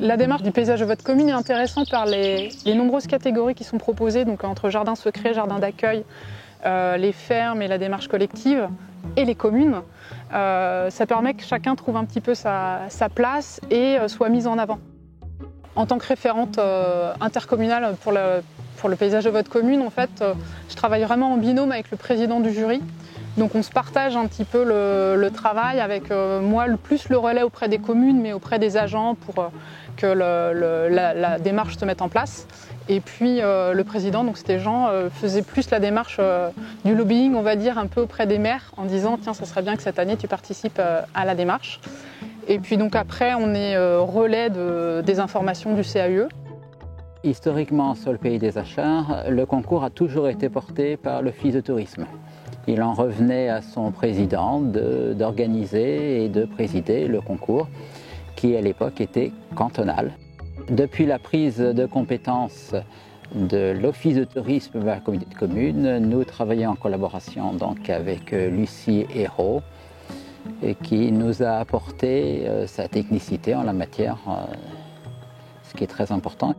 La démarche du paysage de votre commune est intéressante par les nombreuses catégories qui sont proposées, donc entre jardin secret, jardin d'accueil, les fermes et la démarche collective et les communes. Ça permet que chacun trouve un petit peu sa place et soit mise en avant. En tant que référente intercommunale pour le paysage de votre commune, en fait, je travaille vraiment en binôme avec le président du jury. Donc on se partage un petit peu le travail avec moi plus le relais auprès des communes mais auprès des agents pour que la démarche se mette en place. Et puis le président, donc c'était Jean, faisait plus la démarche du lobbying, on va dire, un peu auprès des maires en disant tiens ça serait bien que cette année tu participes à la démarche. Et puis donc après on est relais des informations du CAUE. Historiquement sur le pays des Achards, le concours a toujours été porté par l'Office de tourisme. Il en revenait à son président d'organiser et de présider le concours qui à l'époque était cantonal. Depuis la prise de compétence de l'Office de tourisme vers la communauté de communes, nous travaillons en collaboration donc avec Lucie Hérault qui nous a apporté sa technicité en la matière, ce qui est très important.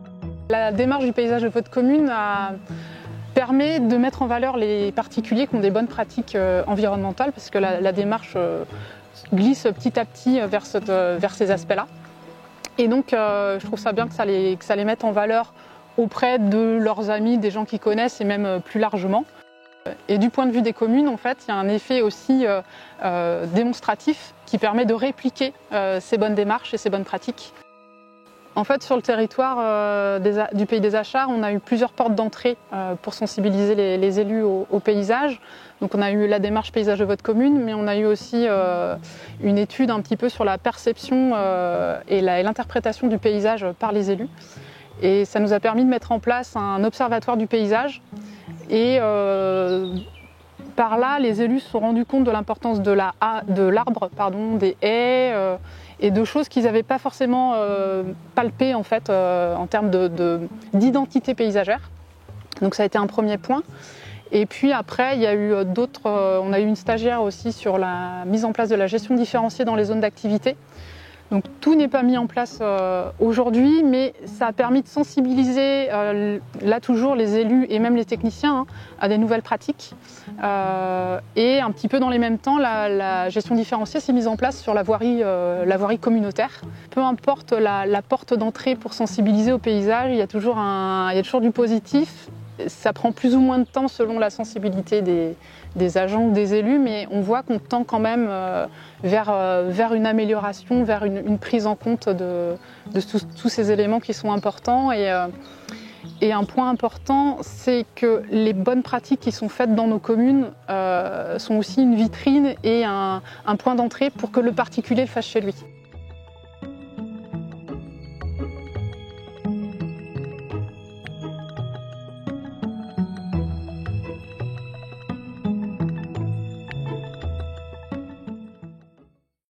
La démarche du paysage de votre commune permet de mettre en valeur les particuliers qui ont des bonnes pratiques environnementales parce que la démarche glisse petit à petit vers ces aspects-là. Et donc je trouve ça bien que ça les mette en valeur auprès de leurs amis, des gens qu'ils connaissent et même plus largement. Et du point de vue des communes, en fait, il y a un effet aussi démonstratif qui permet de répliquer ces bonnes démarches et ces bonnes pratiques. En fait, sur le territoire du Pays des Achards, on a eu plusieurs portes d'entrée pour sensibiliser les élus au paysage. Donc on a eu la démarche paysage de votre commune, mais on a eu aussi une étude un petit peu sur la perception et l'interprétation du paysage par les élus. Et ça nous a permis de mettre en place un observatoire du paysage. Et par là, les élus se sont rendus compte de l'importance de l'arbre, des haies et de choses qu'ils n'avaient pas forcément palpées en fait, en termes d'identité paysagère. Donc ça a été un premier point. Et puis après, il y a eu on a eu une stagiaire aussi sur la mise en place de la gestion différenciée dans les zones d'activité. Donc tout n'est pas mis en place aujourd'hui, mais ça a permis de sensibiliser, là toujours, les élus et même les techniciens à des nouvelles pratiques. Et un petit peu dans les mêmes temps, la gestion différenciée s'est mise en place sur la voirie communautaire. Peu importe la porte d'entrée pour sensibiliser au paysage, il y a toujours du positif. Ça prend plus ou moins de temps selon la sensibilité des agents ou des élus, mais on voit qu'on tend quand même vers une amélioration, vers une prise en compte de tous ces éléments qui sont importants. Et un point important, c'est que les bonnes pratiques qui sont faites dans nos communes sont aussi une vitrine et un point d'entrée pour que le particulier le fasse chez lui.